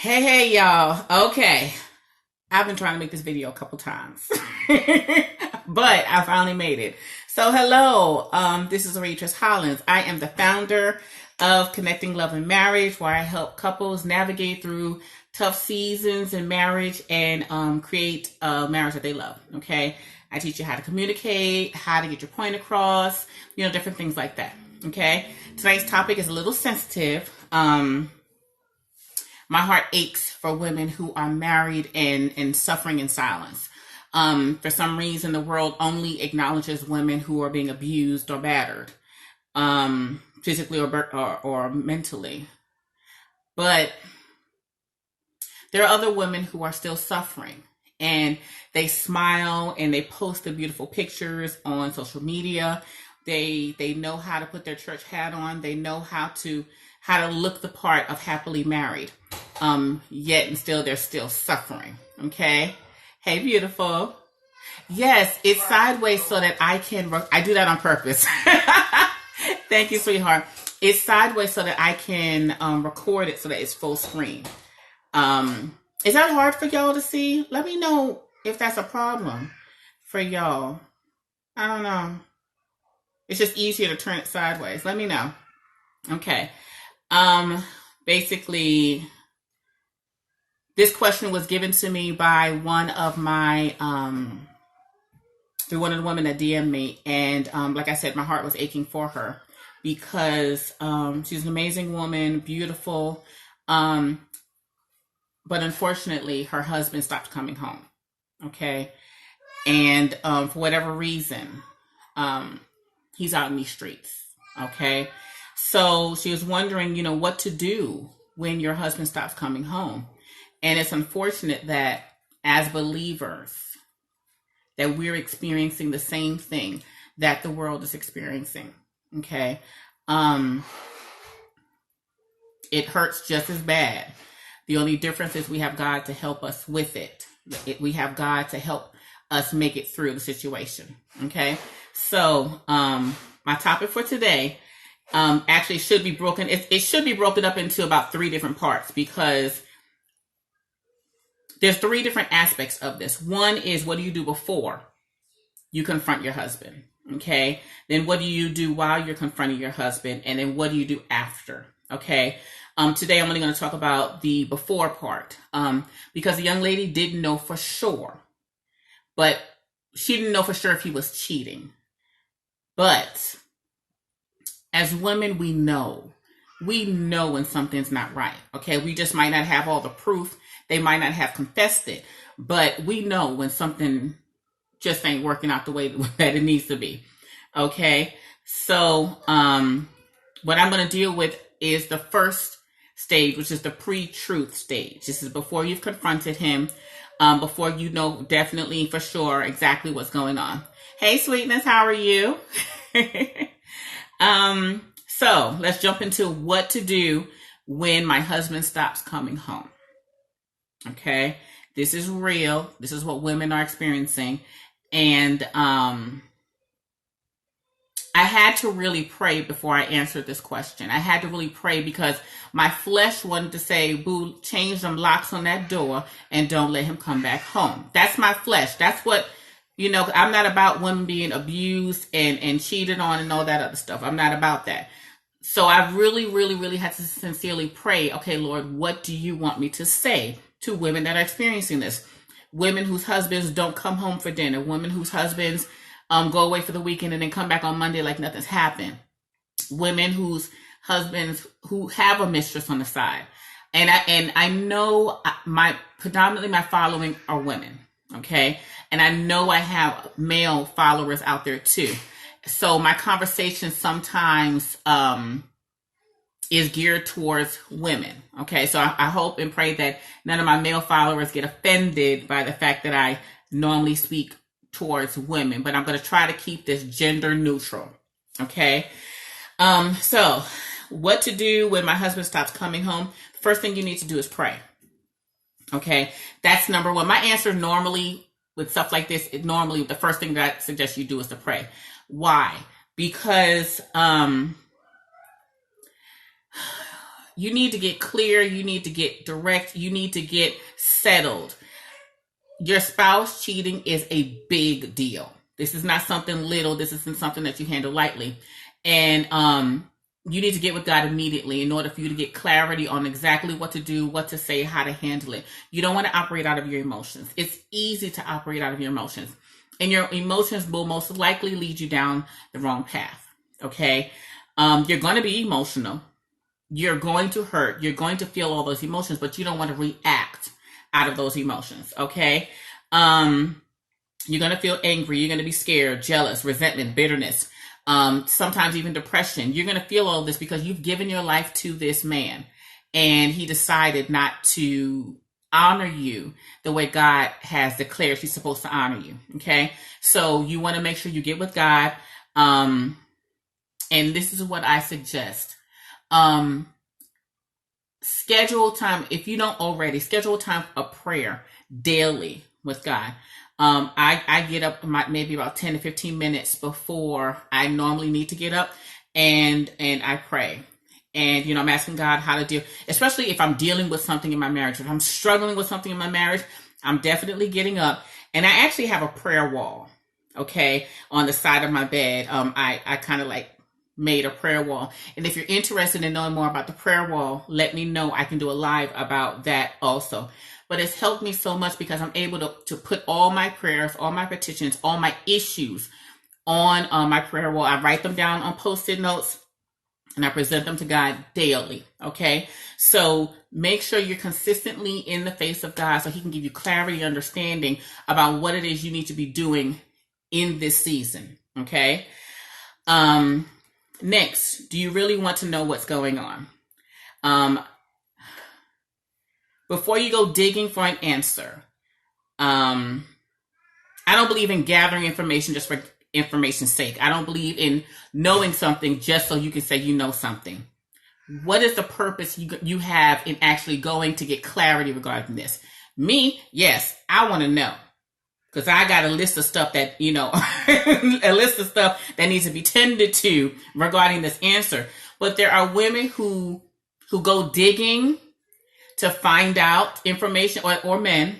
Hey, y'all. Okay. I've been trying to make this video a couple times, but I finally made it. So, hello. This is Arrettres Hollins. I am the founder of Connecting Love and Marriage, where I help couples navigate through tough seasons in marriage and create a marriage that they love. Okay. I teach you how to communicate, how to get your point across, different things like that. Okay. Tonight's topic is a little sensitive. My heart aches for women who are married and suffering in silence. For some reason, the world only acknowledges women who are being abused or battered, physically or mentally. But there are other women who are still suffering, and they smile and they post the beautiful pictures on social media. They know how to put their church hat on. They know how to look the part of happily married. Yet and still they're still suffering. Okay. Hey, beautiful. Yes, it's sideways so that I do that on purpose. Thank you, sweetheart. It's sideways so that I can record it so that it's full screen. Is that hard for y'all to see? Let me know if that's a problem for y'all. I don't know. It's just easier to turn it sideways. Let me know. Okay. Basically, this question was given to me by one of my, through one of the women that DM'd me. And like I said, my heart was aching for her because she's an amazing woman, beautiful. But unfortunately, her husband stopped coming home. Okay. And for whatever reason, he's out in these streets. Okay. So she was wondering, what to do when your husband stops coming home. And it's unfortunate that as believers, that we're experiencing the same thing that the world is experiencing. Okay. It hurts just as bad. The only difference is we have God to help us with it. We have God to help us make it through the situation. Okay. So, my topic for today, actually should be broken. It should be broken up into about 3 different parts because there's 3 different aspects of this. One is, what do you do before you confront your husband? Okay. Then what do you do while you're confronting your husband? And then what do you do after? Okay. Today I'm only going to talk about the before part, because the young lady didn't know for sure, but she didn't know for sure if he was cheating. But as women, we know when something's not right. Okay. We just might not have all the proof. They might not have confessed it, but we know when something just ain't working out the way that it needs to be. Okay. So, what I'm going to deal with is the first stage, which is the pre-truth stage. This is before you've confronted him, before you know definitely for sure exactly what's going on. Hey, sweetness, how are you? So let's jump into what to do when my husband stops coming home. Okay. This is real. This is what women are experiencing. And, I had to really pray before I answered this question. I had to really pray because my flesh wanted to say, boo, change them locks on that door and don't let him come back home. That's my flesh. That's what, I'm not about women being abused and cheated on and all that other stuff. I'm not about that. So I really, really, really had to sincerely pray, okay, Lord, what do you want me to say to women that are experiencing this? Women whose husbands don't come home for dinner, women whose husbands go away for the weekend and then come back on Monday like nothing's happened. Women whose husbands who have a mistress on the side. And I know predominantly my following are women. Okay. And I know I have male followers out there too. So my conversation sometimes, is geared towards women. Okay. So I hope and pray that none of my male followers get offended by the fact that I normally speak towards women, but I'm going to try to keep this gender neutral. Okay. So what to do when my husband stops coming home? The first thing you need to do is pray. Okay. That's number 1. My answer normally with stuff like this, normally the first thing that I suggest you do is to pray. Why? Because, You need to get clear. You need to get direct. You need to get settled. Your spouse cheating is a big deal. This is not something little. This isn't something that you handle lightly. And you need to get with God immediately in order for you to get clarity on exactly what to do, what to say, how to handle it. You don't want to operate out of your emotions. It's easy to operate out of your emotions. And your emotions will most likely lead you down the wrong path. Okay? You're going to be emotional. You're going to hurt. You're going to feel all those emotions, but you don't want to react out of those emotions. Okay? You're going to feel angry. You're going to be scared, jealous, resentment, bitterness, sometimes even depression. You're going to feel all this because you've given your life to this man and he decided not to honor you the way God has declared he's supposed to honor you. Okay. So you want to make sure you get with God. And this is what I suggest. Schedule time. If you don't already, schedule time of prayer daily with God. I get up maybe about 10 to 15 minutes before I normally need to get up and I pray. And, I'm asking God how to deal, especially if I'm dealing with something in my marriage. If I'm struggling with something in my marriage, I'm definitely getting up. And I actually have a prayer wall, okay, on the side of my bed. I kind of made a prayer wall. And if you're interested in knowing more about the prayer wall, let me know. I can do a live about that also. But it's helped me so much because I'm able to put all my prayers, all my petitions, all my issues on my prayer wall. I write them down on Post-it notes and I present them to God daily. Okay. So make sure you're consistently in the face of God so he can give you clarity and understanding about what it is you need to be doing in this season. Okay. Next, do you really want to know what's going on? Before you go digging for an answer, I don't believe in gathering information just for information's sake. I don't believe in knowing something just so you can say you know something. What is the purpose you have in actually going to get clarity regarding this? Me, yes, I want to know. Because I got a list of stuff that, a list of stuff that needs to be tended to regarding this answer. But there are women who go digging to find out information, or men,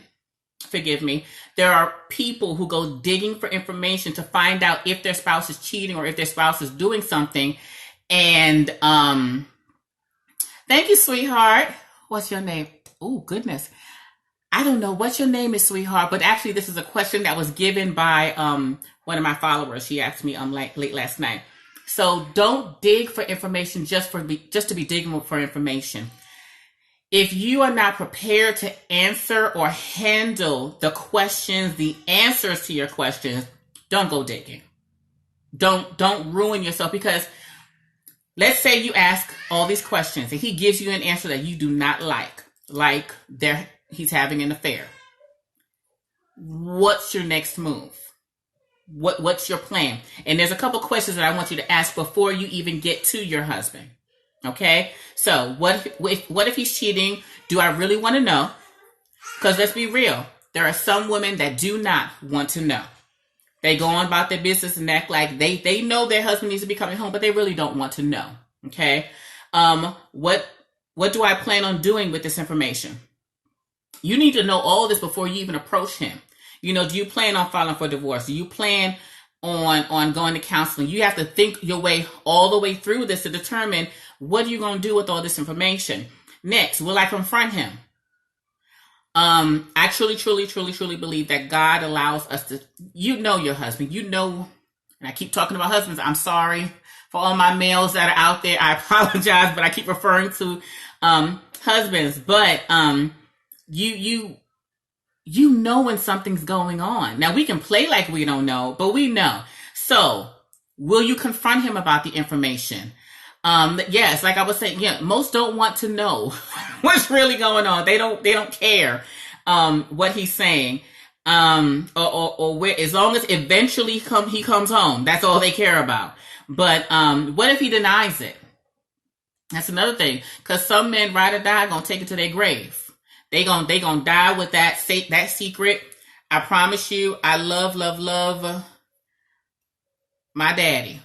forgive me. There are people who go digging for information to find out if their spouse is cheating or if their spouse is doing something. And thank you, sweetheart. What's your name? Oh, goodness. I don't know what your name is, sweetheart, but actually this is a question that was given by one of my followers. She asked me late last night. So don't dig for information just to be digging for information. If you are not prepared to answer or handle the questions, the answers to your questions, don't go digging. Don't ruin yourself, because let's say you ask all these questions and he gives you an answer that you do not like he's having an affair. What's your next move? What's your plan? And there's a couple questions that I want you to ask before you even get to your husband. Okay, so what if he's cheating? Do I really want to know? Because let's be real, there are some women that do not want to know. They go on about their business and act like they know their husband needs to be coming home, but they really don't want to know. Okay, what do I plan on doing with this information? You need to know all this before you even approach him. Do you plan on filing for divorce? Do you plan on going to counseling? You have to think your way all the way through this to determine what are you going to do with all this information. Next, will I confront him? I truly believe that God allows us to, your husband, and I keep talking about husbands. I'm sorry for all my males that are out there. I apologize, but I keep referring to husbands. But you when something's going on. Now, we can play like we don't know, but we know. So will you confront him about the information? Yes, like I was saying, most don't want to know what's really going on. They don't care what he's saying. Or where, as long as eventually he comes home, that's all they care about. But what if he denies it? That's another thing, because some men, ride or die, gonna take it to their grave. They gonna die with that secret. I promise you, I love my daddy,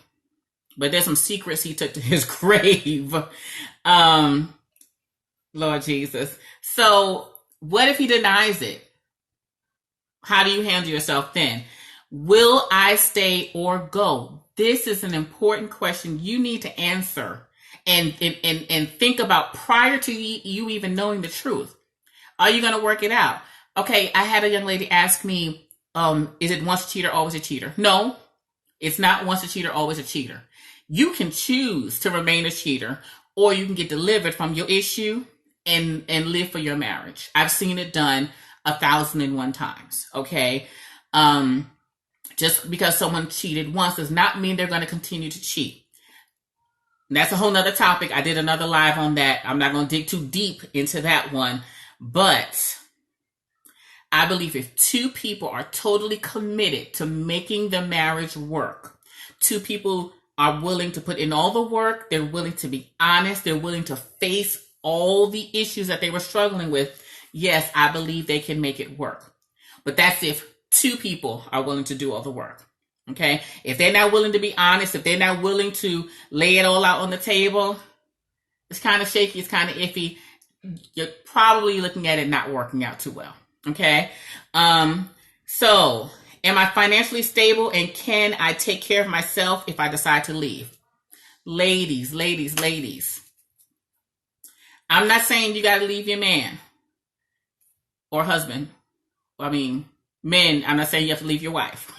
but there's some secrets he took to his grave. Lord Jesus. So what if he denies it? How do you handle yourself then? Will I stay or go? This is an important question you need to answer and think about prior to you even knowing the truth. Are you going to work it out? Okay, I had a young lady ask me, is it once a cheater, always a cheater? No, it's not once a cheater, always a cheater. You can choose to remain a cheater, or you can get delivered from your issue and live for your marriage. I've seen it done 1,001 times. Okay. Just because someone cheated once does not mean they're going to continue to cheat. And that's a whole nother topic. I did another live on that. I'm not going to dig too deep into that one, but I believe if two people are totally committed to making the marriage work, two people are willing to put in all the work, they're willing to be honest, they're willing to face all the issues that they were struggling with, yes, I believe they can make it work. But that's if two people are willing to do all the work. Okay? If they're not willing to be honest, if they're not willing to lay it all out on the table, it's kind of shaky, it's kind of iffy. You're probably looking at it not working out too well. Okay. So am I financially stable and can I take care of myself if I decide to leave? Ladies. I'm not saying you got to leave your man or husband. I mean, men, I'm not saying you have to leave your wife.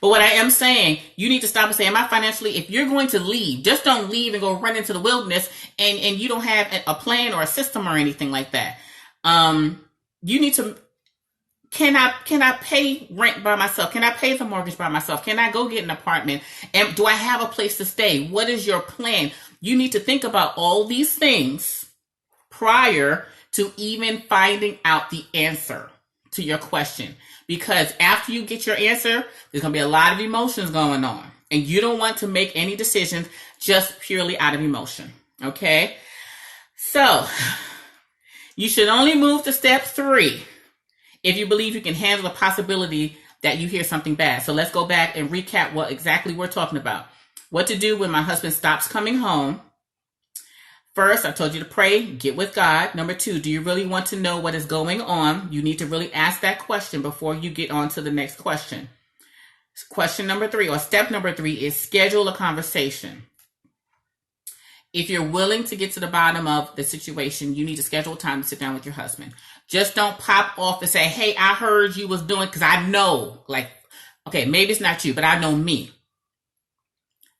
But what I am saying, you need to stop and say, am I financially, if you're going to leave, just don't leave and go run into the wilderness and you don't have a plan or a system or anything like that. You need to, can I pay rent by myself? Can I pay the mortgage by myself? Can I go get an apartment? And do I have a place to stay? What is your plan? You need to think about all these things prior to even finding out the answer to your question. Because after you get your answer, there's going to be a lot of emotions going on. And you don't want to make any decisions just purely out of emotion. Okay? So, you should only move to step 3 if you believe you can handle the possibility that you hear something bad. So let's go back and recap what exactly we're talking about. What to do when my husband stops coming home. First, I told you to pray, get with God. Number 2, do you really want to know what is going on? You need to really ask that question before you get on to the next question. Question number 3, or step number 3, is schedule a conversation. If you're willing to get to the bottom of the situation, you need to schedule time to sit down with your husband. Just don't pop off and say, hey, I heard you was doing, because I know, like, okay, maybe it's not you, but I know me.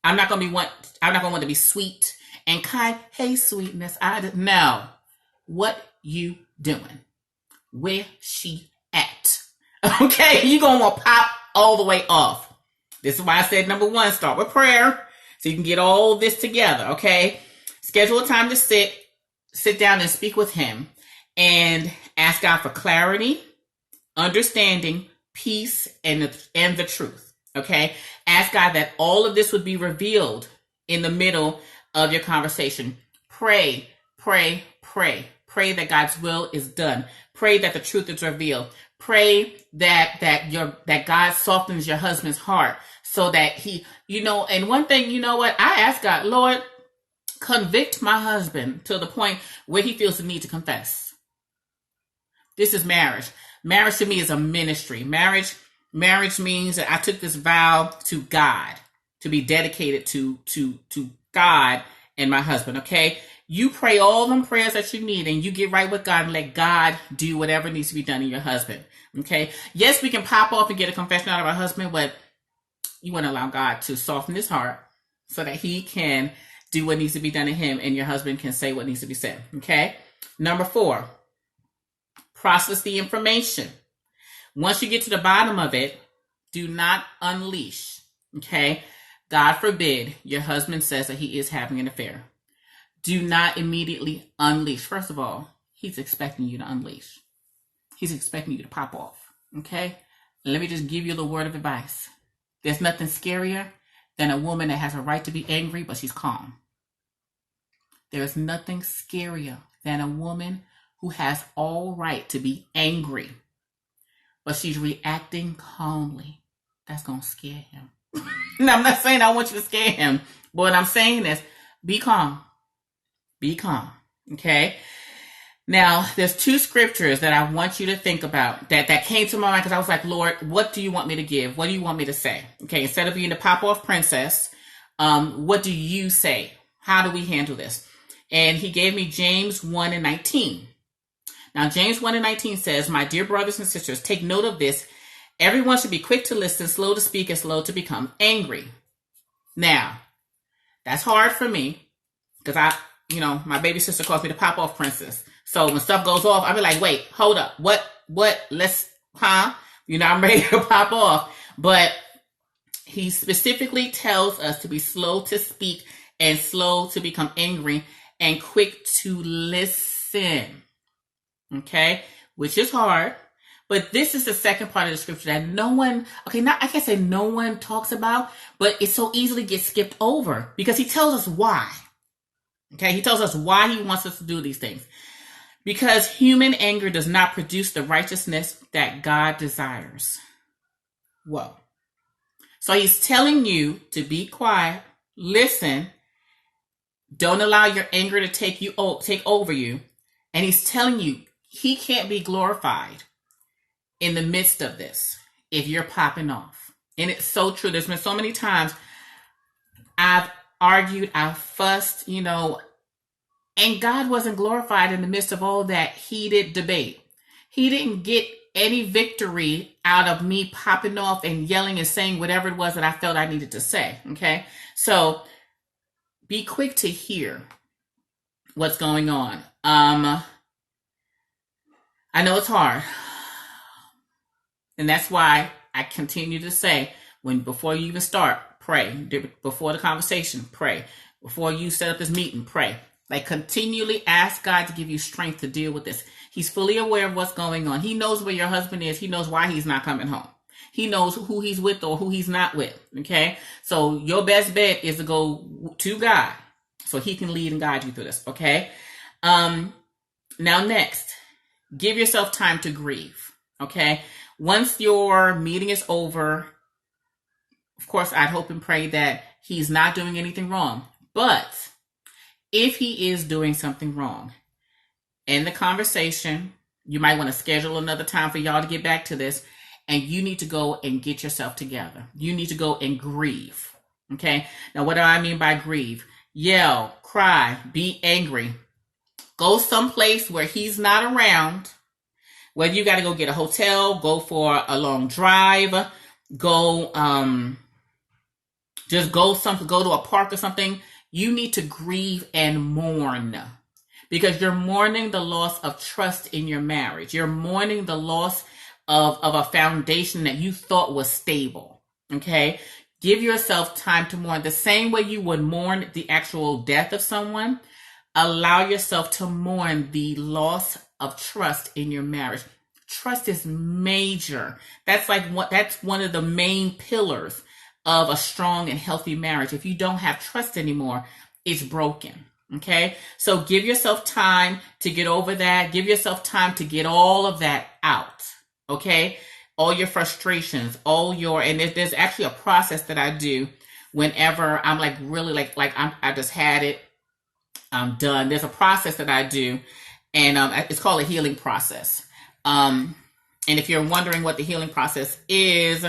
I'm not going to want to be sweet and kind. Hey, sweetness, no. What you doing? Where she at? Okay, you going to want to pop all the way off. This is why I said number 1, start with prayer so you can get all this together, okay? Schedule a time to sit down and speak with him and ask God for clarity, understanding, peace, and the truth, okay? Ask God that all of this would be revealed in the middle of your conversation. Pray that God's will is done. Pray that the truth is revealed. Pray that God softens your husband's heart so that he, and one thing, you know what? I ask God, Lord, convict my husband to the point where he feels the need to confess. This is marriage. Marriage to me is a ministry. Marriage means that I took this vow to God, to be dedicated to God and my husband, okay? You pray all them prayers that you need and you get right with God and let God do whatever needs to be done in your husband, okay? Yes, we can pop off and get a confession out of our husband, but you want to allow God to soften his heart so that he can do what needs to be done in him and your husband can say what needs to be said, okay? Number 4, process the information. Once you get to the bottom of it, do not unleash, okay? God forbid your husband says that he is having an affair. Do not immediately unleash. First of all, he's expecting you to unleash. He's expecting you to pop off, okay? Let me just give you the word of advice. There's nothing scarier than a woman that has a right to be angry, but she's calm. There is nothing scarier than a woman who has all right to be angry, but she's reacting calmly. That's going to scare him. Now, I'm not saying I want you to scare him, but what I'm saying is be calm. Be calm, okay? Now, there's two scriptures that I want you to think about that came to my mind because I was like, Lord, what do you want me to give? What do you want me to say? Okay, instead of being the pop-off princess, what do you say? How do we handle this? And he gave me James 1:19. Now, James 1:19 says, my dear brothers and sisters, take note of this. Everyone should be quick to listen, slow to speak, and slow to become angry. Now, that's hard for me because my baby sister calls me the pop-off princess. So when stuff goes off, I'll be like, wait, hold up. What, I'm ready to pop off. But he specifically tells us to be slow to speak and slow to become angry and quick to listen. Okay? Which is hard. But this is the second part of the scripture that I can't say no one talks about, but it so easily gets skipped over because he tells us why. Okay? He tells us why he wants us to do these things. Because human anger does not produce the righteousness that God desires. Whoa. So he's telling you to be quiet, listen, don't allow your anger to take over you. And he's telling you he can't be glorified in the midst of this if you're popping off. And it's so true. There's been so many times I've argued, I've fussed, and God wasn't glorified in the midst of all that heated debate. He didn't get any victory out of me popping off and yelling and saying whatever it was that I felt I needed to say. Okay. So be quick to hear what's going on. I know it's hard. And that's why I continue to say, before you even start, pray. Before the conversation, pray. Before you set up this meeting, pray. Like, continually ask God to give you strength to deal with this. He's fully aware of what's going on. He knows where your husband is. He knows why he's not coming home. He knows who he's with or who he's not with. Okay? So your best bet is to go to God so he can lead and guide you through this. Okay? Now next, give yourself time to grieve. Okay? Once your meeting is over, of course, I'd hope and pray that he's not doing anything wrong. But if he is doing something wrong, in the conversation, you might want to schedule another time for y'all to get back to this, and you need to go and get yourself together. You need to go and grieve. Okay? Now, what do I mean by grieve? Yell, cry, be angry. Go someplace where he's not around. Whether you got to go get a hotel, go for a long drive, go to a park or something. You need to grieve and mourn because you're mourning the loss of trust in your marriage. You're mourning the loss of a foundation that you thought was stable. Okay? Give yourself time to mourn. The same way you would mourn the actual death of someone, allow yourself to mourn the loss of trust in your marriage. Trust is major. That's one of the main pillars of a strong and healthy marriage. If you don't have trust anymore, it's broken. Okay? So give yourself time to get over that. Give yourself time to get all of that out. Okay? All your frustrations, and there's actually a process that I do whenever I'm I just had it, I'm done. There's a process that I do, and it's called a healing process. And if you're wondering what the healing process is,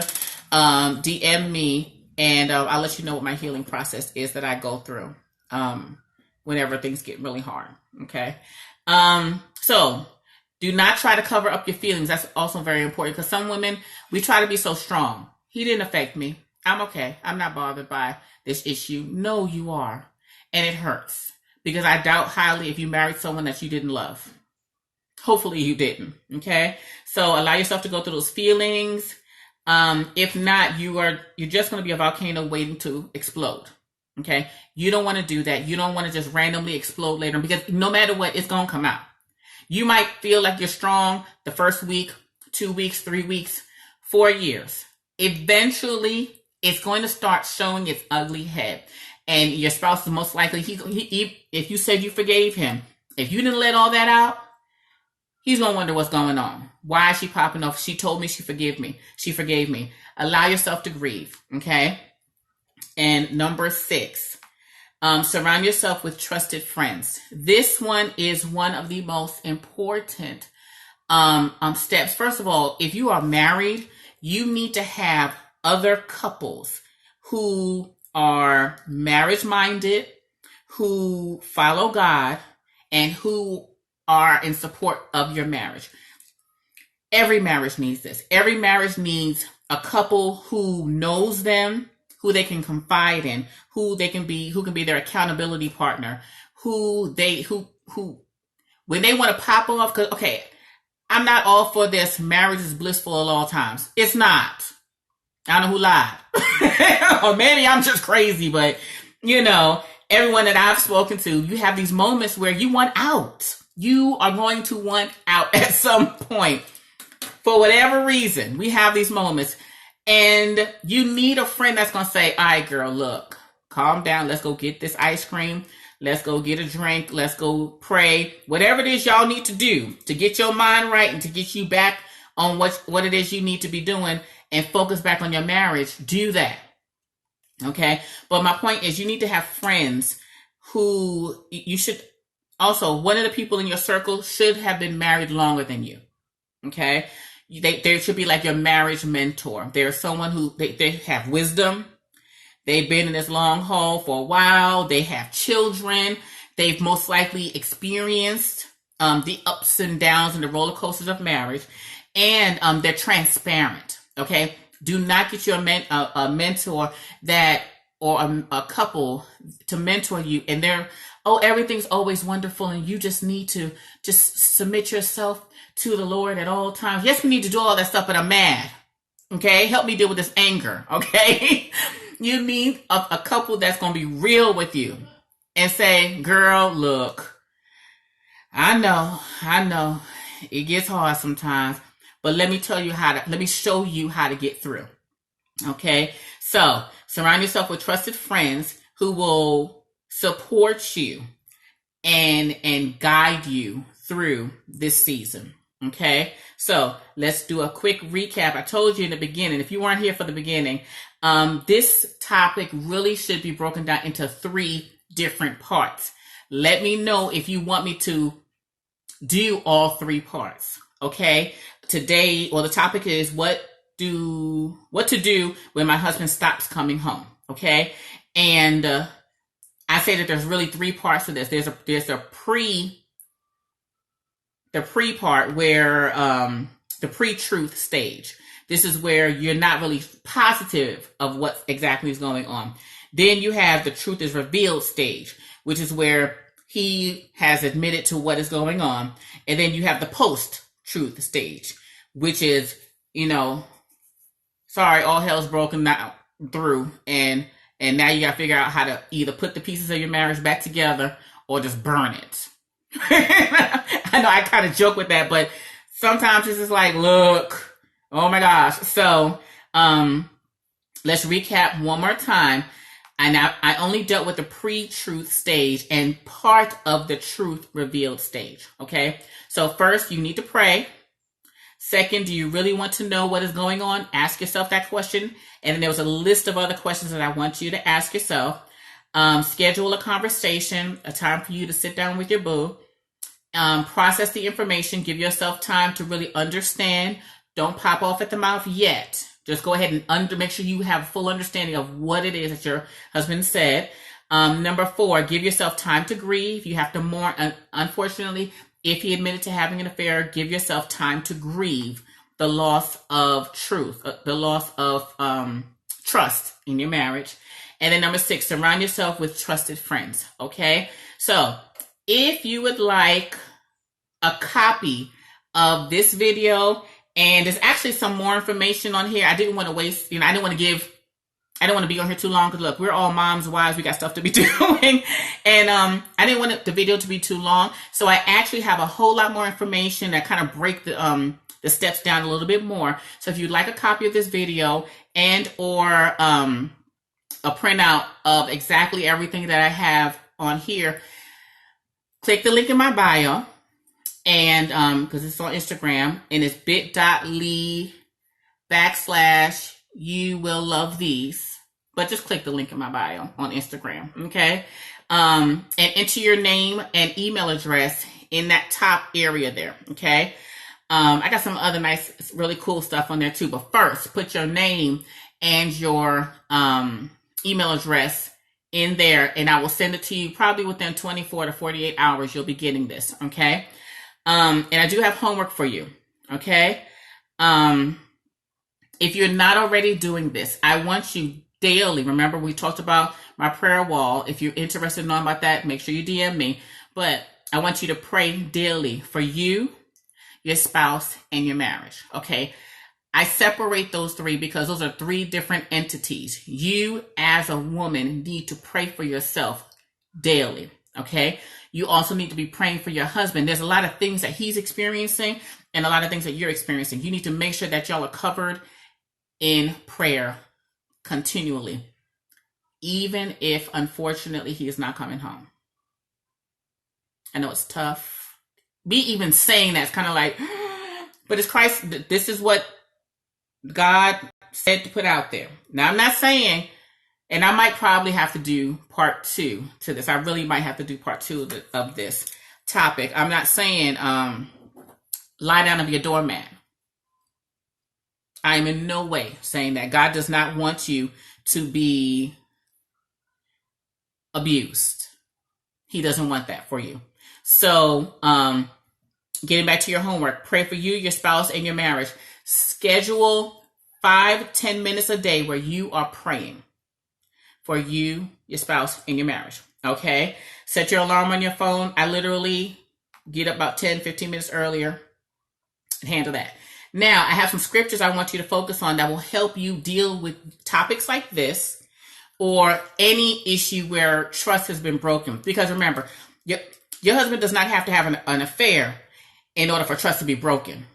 DM me and I'll let you know what my healing process is that I go through whenever things get really hard. Okay. So do not try to cover up your feelings. That's also very important because some women, we try to be so strong. He didn't affect me. I'm okay. I'm not bothered by this issue. No, you are. And it hurts because I doubt highly if you married someone that you didn't love. Hopefully you didn't. Okay. So allow yourself to go through those feelings. If not, you're just going to be a volcano waiting to explode. Okay. You don't want to do that. You don't want to just randomly explode later because no matter what, it's going to come out. You might feel like you're strong the first week, 2 weeks, 3 weeks, 4 years. Eventually, it's going to start showing its ugly head. And your spouse is most likely, if you said you forgave him, if you didn't let all that out, he's going to wonder what's going on. Why is she popping off? She told me she forgave me. She forgave me. Allow yourself to grieve. Okay. And number 6, Surround yourself with trusted friends. This one is one of the most important steps. First of all, if you are married, you need to have other couples who are marriage minded, who follow God, and who are in support of your marriage. Every marriage needs this. Every marriage needs a couple who knows them, who they can confide in, who can be their accountability partner, who when they want to pop off, because okay, I'm not all for this marriage is blissful at all times. It's not. I don't know who lied. Or maybe I'm just crazy, but everyone that I've spoken to, you have these moments where you want out. You are going to want out at some point. For whatever reason, we have these moments. And you need a friend that's going to say, all right, girl, look, calm down. Let's go get this ice cream. Let's go get a drink. Let's go pray. Whatever it is y'all need to do to get your mind right and to get you back on what it is you need to be doing and focus back on your marriage, do that. Okay? But my point is you need to have friends who you should also, one of the people in your circle should have been married longer than you. Okay? They should be like your marriage mentor. They're someone who they have wisdom. They've been in this long haul for a while. They have children. They've most likely experienced the ups and downs and the roller coasters of marriage. And they're transparent. Okay? Do not get you a mentor or a couple to mentor you. And everything's always wonderful. And you just need to just submit yourself to the Lord at all times. Yes, we need to do all that stuff, but I'm mad. Okay? Help me deal with this anger. Okay? You need a couple that's going to be real with you and say, girl, look, I know it gets hard sometimes, but let me show you how to get through. Okay? So surround yourself with trusted friends who will support you and guide you through this season. Okay, so let's do a quick recap. I told you in the beginning, if you weren't here for the beginning, this topic really should be broken down into 3 different parts. Let me know if you want me to do all 3 parts. Okay, today, the topic is what to do when my husband stops coming home. Okay, and I say that there's really 3 parts to this. There's a pre part where the pre-truth stage. This is where you're not really positive of what exactly is going on. Then you have the truth is revealed stage, which is where he has admitted to what is going on. And then you have the post-truth stage, which is, sorry, all hell's broken through. And now you got to figure out how to either put the pieces of your marriage back together or just burn it. I know I kind of joke with that, but sometimes it's just like, look, oh my gosh. So let's recap one more time. And I only dealt with the pre-truth stage and part of the truth revealed stage. Okay. So first, you need to pray. Second, do you really want to know what is going on? Ask yourself that question. And then there was a list of other questions that I want you to ask yourself. Schedule a conversation, a time for you to sit down with your boo. Process the information. Give yourself time to really understand. Don't pop off at the mouth yet. Just go ahead and make sure you have full understanding of what it is that your husband said. Number 4, give yourself time to grieve. You have to mourn. Unfortunately, if he admitted to having an affair, give yourself time to grieve the loss of truth, the loss of trust in your marriage. And then number 6, surround yourself with trusted friends. Okay. So if you would like a copy of this video, and there's actually some more information on here. I didn't want to waste, I didn't want to be on here too long because look, we're all moms, wives, we got stuff to be doing. And I didn't want the video to be too long. So I actually have a whole lot more information that kind of break the steps down a little bit more. So if you'd like a copy of this video and or a printout of exactly everything that I have on here, click the link in my bio. And because it's on Instagram, and it's bit.ly/you will love these. but just click the link in my bio on Instagram. Okay. And enter your name and email address in that top area there. Okay. I got some other nice, really cool stuff on there too. But first, put your name and your email address in there, and I will send it to you probably within 24 to 48 hours. You'll be getting this. Okay. And I do have homework for you. Okay. If you're not already doing this, I want you daily. Remember, we talked about my prayer wall. If you're interested in knowing about that, make sure you DM me. But I want you to pray daily for you, your spouse, and your marriage. Okay. I separate those three because those are three different entities. You as a woman need to pray for yourself daily. Okay. You also need to be praying for your husband. There's a lot of things that he's experiencing and a lot of things that you're experiencing. You need to make sure that y'all are covered in prayer continually, even if unfortunately he is not coming home. I know it's tough. Me even saying that, it's kind of like, but it's Christ. This is what God said to put out there. Now, I'm not saying, and I might probably have to do part 2 to this. I really might have to do part 2 of this topic. I'm not saying lie down and be a doormat. I am in no way saying that. God does not want you to be abused. He doesn't want that for you. So, getting back to your homework, pray for you, your spouse, and your marriage. Schedule 5-10 minutes a day where you are praying for you, your spouse, and your marriage. Okay? Set your alarm on your phone. I literally get up about 10-15 minutes earlier and handle that. Now, I have some scriptures I want you to focus on that will help you deal with topics like this or any issue where trust has been broken. Because remember, your husband does not have to have an affair in order for trust to be broken.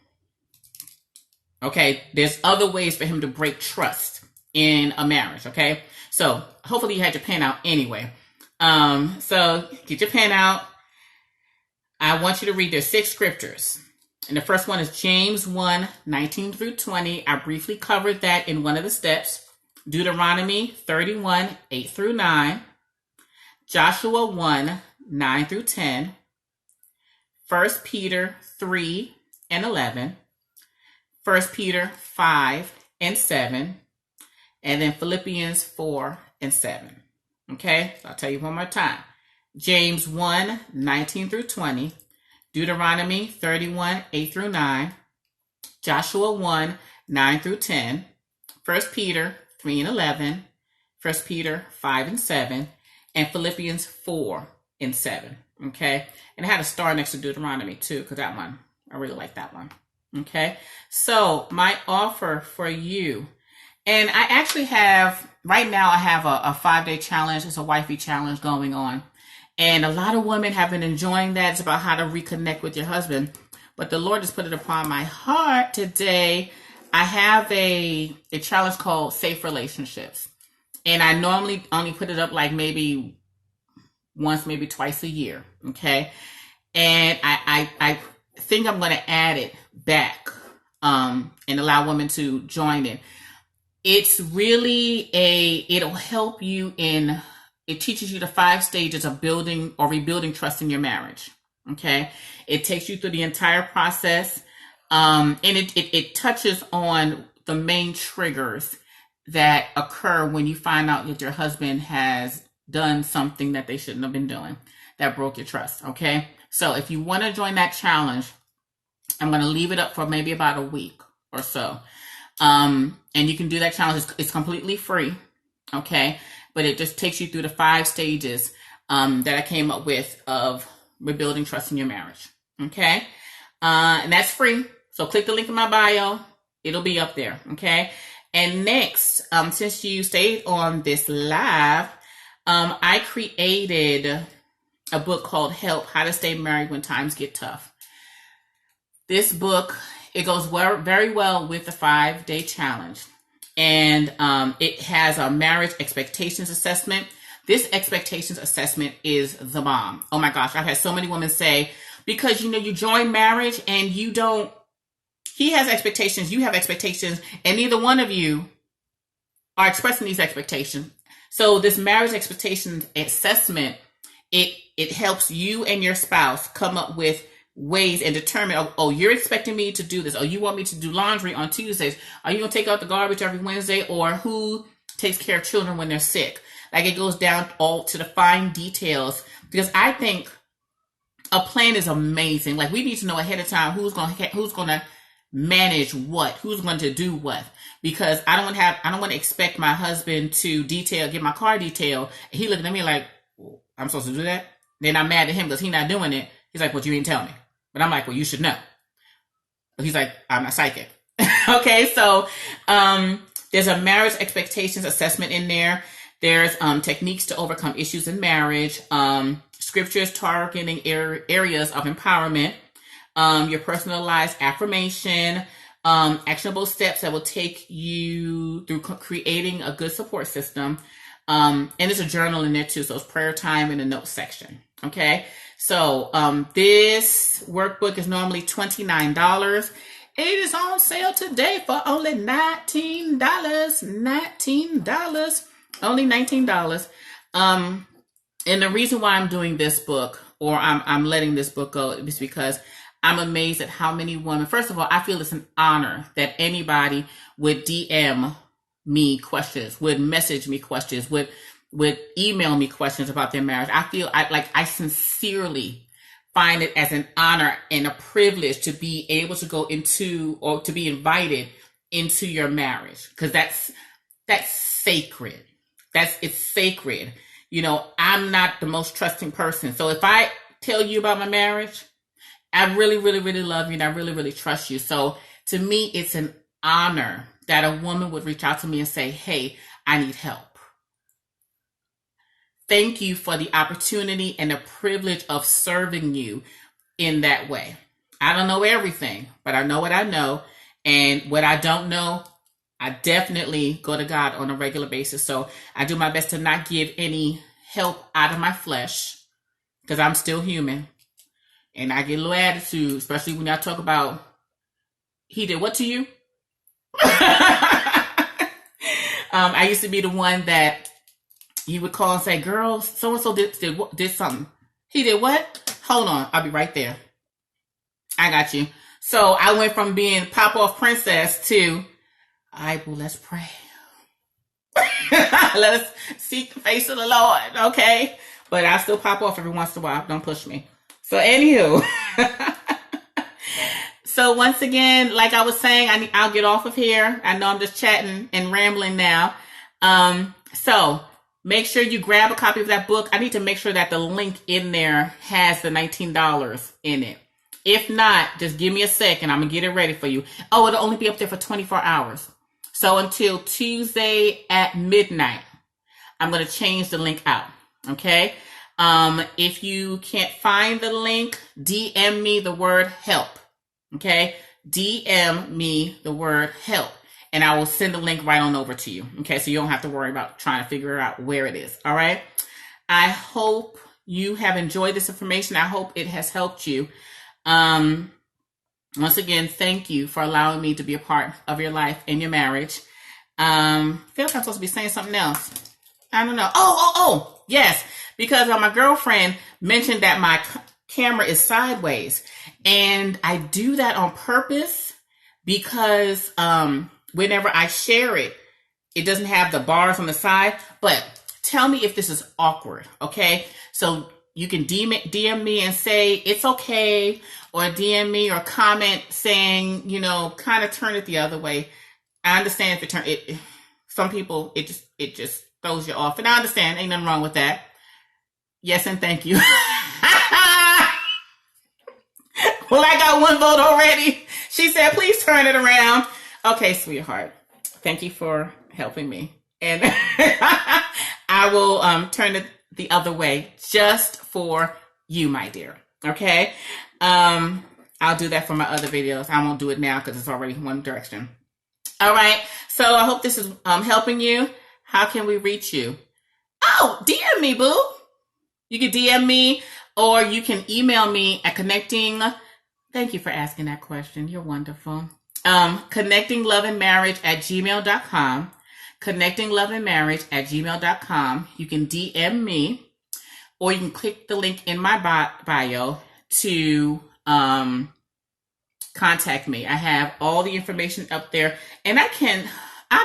Okay? There's other ways for him to break trust in a marriage. Okay? So hopefully you had your pen out anyway. So get your pen out. I want you to read. There's 6 scriptures. And the first one is James 1:19 through 20. I briefly covered that in one of the steps. Deuteronomy 31:8 through 9. Joshua 1:9 through 10. 1 Peter 3:11. 1 Peter 5:7. And then Philippians 4:7. Okay, so I'll tell you one more time. James 1:19 through 20. Deuteronomy 31:8 through 9. Joshua 1:9 through 10. 1 Peter 3:11. 1 Peter 5:7. And Philippians 4:7. Okay, and I had a star next to Deuteronomy too, because that one, I really like that one. Okay, so my offer for you, and I actually have, right now I have a 5-day challenge. It's a wifey challenge going on. And a lot of women have been enjoying that. It's about how to reconnect with your husband. But the Lord has put it upon my heart today. I have a challenge called Safe Relationships. And I normally only put it up like maybe once, maybe twice a year. Okay. And I think I'm going to add it back and allow women to join it. It's really it'll help you it teaches you the 5 stages of building or rebuilding trust in your marriage. Okay. It takes you through the entire process. And it touches on the main triggers that occur when you find out that your husband has done something that they shouldn't have been doing that broke your trust. Okay. So if you want to join that challenge, I'm going to leave it up for maybe about a week or so. And you can do that challenge. It's completely free. Okay. But it just takes you through the 5 stages that I came up with of rebuilding trust in your marriage. Okay. And that's free. So click the link in my bio. It'll be up there. Okay. And next, since you stayed on this live, I created a book called Help, How to Stay Married When Times Get Tough. This book, it goes very well with the 5-day challenge. And it has a marriage expectations assessment. This expectations assessment is the bomb. Oh my gosh, I've had so many women say, because you join marriage and he has expectations, you have expectations, and neither one of you are expressing these expectations. So this marriage expectations assessment, it helps you and your spouse come up with ways and determine, oh, you're expecting me to do this. Oh, you want me to do laundry on Tuesdays. Are you going to take out the garbage every Wednesday? Or who takes care of children when they're sick? Like, it goes down all to the fine details, because I think a plan is amazing. Like, we need to know ahead of time who's going to manage what, who's going to do what, because I don't want to expect my husband to get my car detailed, and he looking at me like, I'm supposed to do that? Then I'm mad at him because he's not doing it. He's like, well, you didn't tell me. But I'm like, well, you should know. But he's like, I'm not psychic. Okay, so there's a marriage expectations assessment in there. There's techniques to overcome issues in marriage, scriptures targeting areas of empowerment, your personalized affirmation, actionable steps that will take you through creating a good support system. And there's a journal in there too, so it's prayer time in the notes section. Okay, so this workbook is normally $29. It is on sale today for only $19. Only $19. And the reason why I'm doing this book, or I'm letting this book go, is because I'm amazed at how many women. First of all, I feel it's an honor that anybody would DM me questions, would message me questions, would email me questions about their marriage. I sincerely find it as an honor and a privilege to be able to go into, or to be invited into your marriage, because that's sacred. It's sacred. You know, I'm not the most trusting person. So if I tell you about my marriage, I really, really, really love you, and I really, really trust you. So to me, it's an honor that a woman would reach out to me and say, hey, I need help. Thank you for the opportunity and the privilege of serving you in that way. I don't know everything, but I know what I know. And what I don't know, I definitely go to God on a regular basis. So I do my best to not give any help out of my flesh, because I'm still human. And I get a little attitude, especially when y'all talk about, he did what to you? I used to be the one that you would call and say, girl, so-and-so did something. He did what? Hold on, I'll be right there. I got you. So I went from being pop-off princess to, all right, well, let's pray. Let us seek the face of the Lord, okay? But I still pop off every once in a while. Don't push me. So anywho. So once again, like I was saying, I'll get off of here. I know I'm just chatting and rambling now. So make sure you grab a copy of that book. I need to make sure that the link in there has the $19 in it. If not, just give me a second. I'm going to get it ready for you. Oh, it'll only be up there for 24 hours. So until Tuesday at midnight, I'm going to change the link out. Okay. If you can't find the link, DM me the word help. Okay. DM me the word help, and I will send the link right on over to you. Okay. So you don't have to worry about trying to figure out where it is. All right. I hope you have enjoyed this information. I hope it has helped you. Once again, thank you for allowing me to be a part of your life and your marriage. I feel like I'm supposed to be saying something else. I don't know. Oh, yes. Because my girlfriend mentioned that my camera is sideways, and I do that on purpose because whenever I share it, it doesn't have the bars on the side. But tell me if this is awkward, okay? So you can DM me and say it's okay, or DM me or comment saying, kind of turn it the other way. I understand if some people, it just throws you off, and I understand, ain't nothing wrong with that. Yes, and thank you. Well, I got one vote already. She said, please turn it around. Okay, sweetheart. Thank you for helping me. And I will turn it the other way just for you, my dear. Okay? I'll do that for my other videos. I won't do it now because it's already one direction. All right. So I hope this is helping you. How can we reach you? Oh, DM me, boo. You can DM me, or you can email me at connecting. Thank you for asking that question. You're wonderful. Connectingloveandmarriage@gmail.com. connectingloveandmarriage@gmail.com. You can DM me, or you can click the link in my bio to contact me. I have all the information up there, and I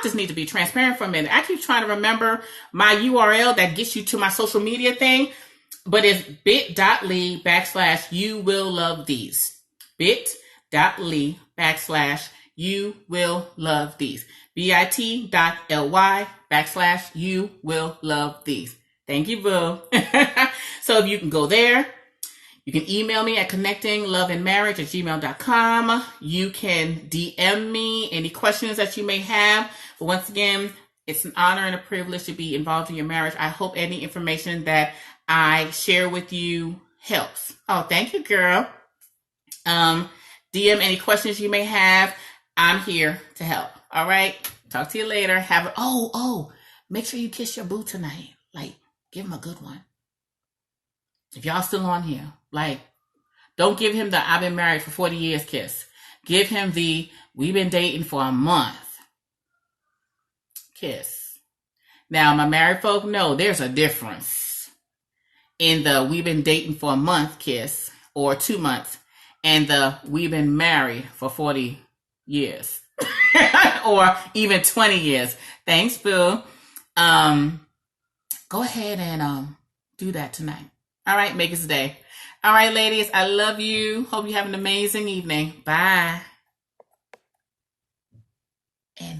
just need to be transparent for a minute. I keep trying to remember my URL that gets you to my social media thing, but it's bit.ly/you will love these. bit.ly/you will love these. bit.ly/you will love these. Thank you, boo. So if you can go there, you can email me at connectingloveandmarriage@gmail.com. You can DM me any questions that you may have. But once again, it's an honor and a privilege to be involved in your marriage. I hope any information that I share with you helps. Oh, thank you, girl. DM any questions you may have. I'm here to help. All right. Talk to you later. Make sure you kiss your boo tonight. Like, give him a good one. If y'all still on here, like, don't give him the I've been married for 40 years kiss. Give him the we've been dating for a month kiss. Now, my married folk know there's a difference in the we've been dating for a month kiss or 2 months and the we've been married for 40 years or even 20 years. Thanks, boo. Go ahead and do that tonight. All right, make it a day. All right, ladies, I love you. Hope you have an amazing evening. Bye.